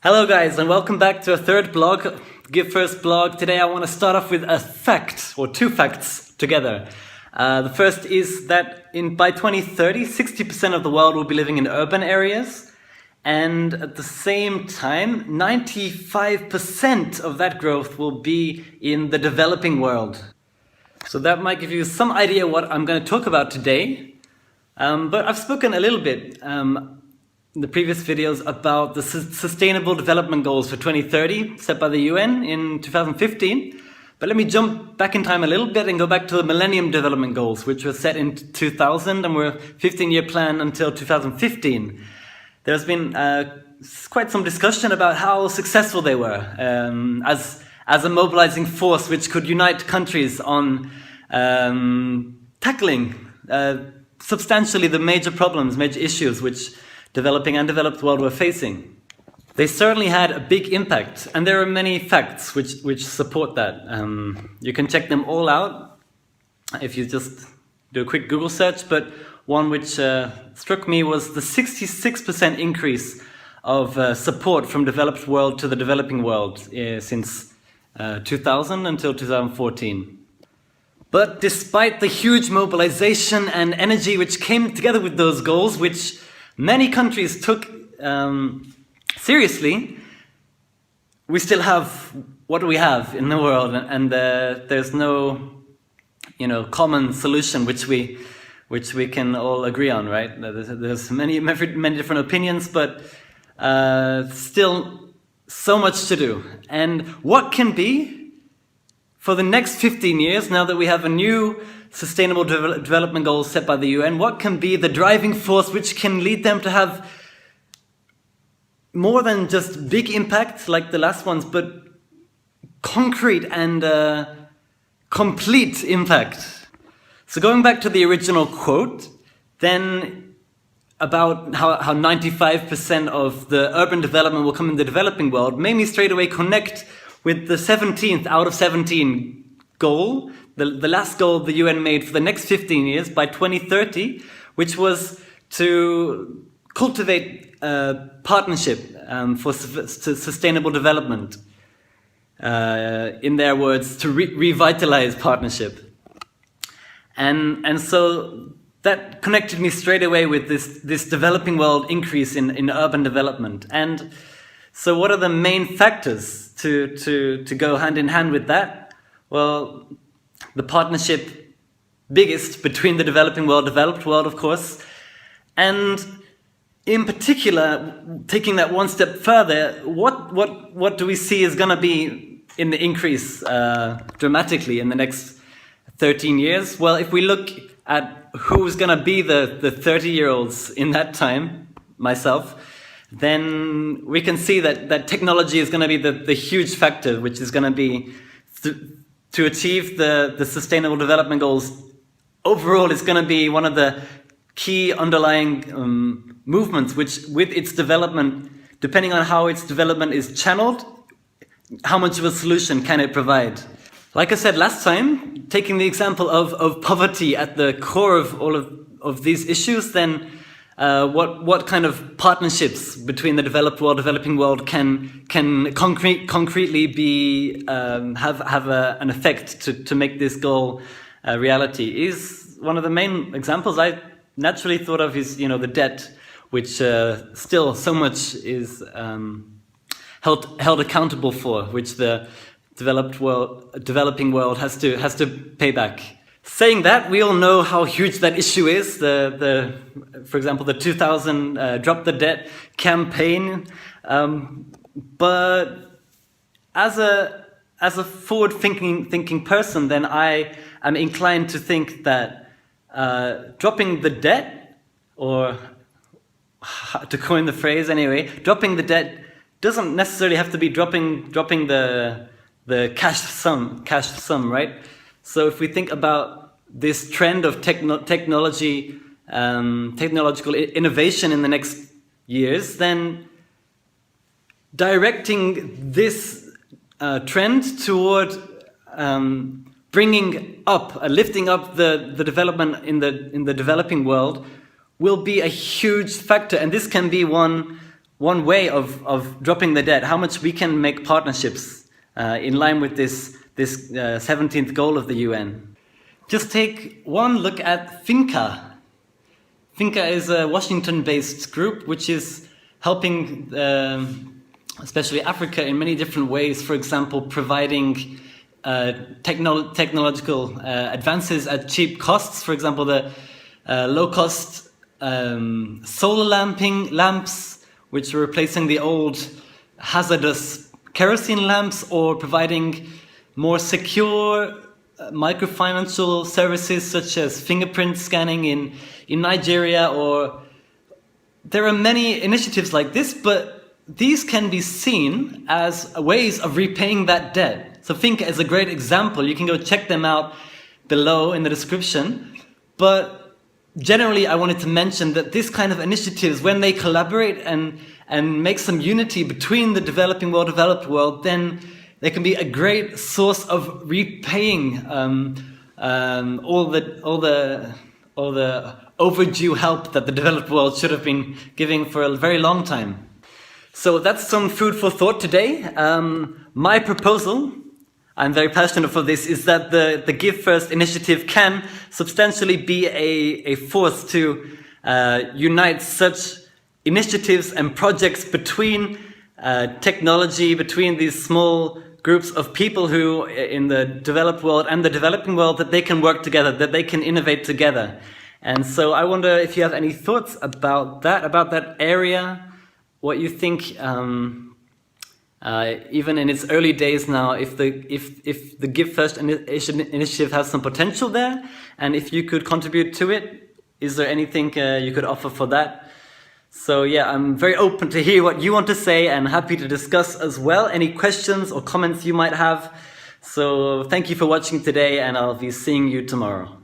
Hello guys, and welcome back to a third blog, Give First blog. Today I want to start off with a fact, or two facts together. The first is that by 2030, 60% of the world will be living in urban areas, and at the same time, 95% of that growth will be in the developing world. So that might give you some idea what I'm going to talk about today. But I've spoken a little bit in the previous videos about the Sustainable Development Goals for 2030 set by the UN in 2015. But let me jump back in time a little bit and go back to the Millennium Development Goals, which were set in 2000 and were a 15-year plan until 2015. There's been quite some discussion about how successful they were as a mobilizing force which could unite countries on tackling substantially the major problems, major issues which developing and developed world were facing. They certainly had a big impact, and there are many facts which support that. You can check them all out if you just do a quick Google search, but one which struck me was the 66% increase of support from developed world to the developing world since 2000 until 2014. But despite the huge mobilization and energy which came together with those goals, which many countries took seriously, we still have what we have in the world, and there's no, common solution which we can all agree on, right? There's many different opinions, but still so much to do. And what can be for the next 15 years, now that we have a new Sustainable Development Goals set by the UN, what can be the driving force which can lead them to have more than just big impact like the last ones, but concrete and complete impact? So going back to the original quote, then about how 95% of the urban development will come in the developing world, made me straight away connect with the 17th out of 17 goal, the last goal the UN made for the next 15 years by 2030, which was to cultivate partnership for sustainable development. In their words, to revitalize partnership. And so that connected me straight away with this developing world increase in urban development. And so what are the main factors to go hand in hand with that? Well, the partnership biggest between the developing world, developed world, of course, and in particular, taking that one step further, what do we see is going to be in the increase dramatically in the next 13 years? Well, if we look at who's going to be the 30-year-olds in that time, myself, then we can see that technology is going to be the huge factor, which is going to be to achieve the Sustainable Development Goals. Overall, it's going to be one of the key underlying movements, which with its development, depending on how its development is channeled, how much of a solution can it provide? Like I said last time, taking the example of poverty at the core of all of these issues, then what kind of partnerships between the developed world, developing world can concretely be have an effect to make this goal a reality? Is one of the main examples I naturally thought of is the debt, which still so much is held accountable for, which the developing world has to pay back. Saying that, we all know how huge that issue is. For example, the 2000 Drop the Debt campaign. But as a forward-thinking person, then I am inclined to think that dropping the debt, or to coin the phrase anyway, dropping the debt doesn't necessarily have to be dropping the cash sum, right? So if we think about this trend of technological innovation in the next years, then directing this trend toward lifting up the development in the developing world will be a huge factor, and this can be one one way of dropping the debt, how much we can make partnerships in line with this 17th goal of the UN. Just take one look at Finca. Finca is a Washington-based group which is helping especially Africa in many different ways. For example, providing technological advances at cheap costs. For example, the low-cost solar lamps, which are replacing the old hazardous kerosene lamps, or providing more secure microfinancial services such as fingerprint scanning in Nigeria. Or there are many initiatives like this, but these can be seen as ways of repaying that debt. So Finca is a great example. You can go check them out below in the description. But generally, I wanted to mention that this kind of initiatives, when they collaborate and make some unity between the developing world, developed world, then they can be a great source of repaying all the overdue help that the developed world should have been giving for a very long time. So that's some food for thought today. My proposal, I'm very passionate for this, is that the Give First initiative can substantially be a force to unite such initiatives and projects between technology, between these small groups of people who in the developed world and the developing world, that they can work together, that they can innovate together. And so I wonder if you have any thoughts about that area, what you think, even in its early days now, if the Give First initiative has some potential there, and if you could contribute to it, is there anything you could offer for that? So yeah, I'm very open to hear what you want to say and happy to discuss as well any questions or comments you might have. So thank you for watching today, and I'll be seeing you tomorrow.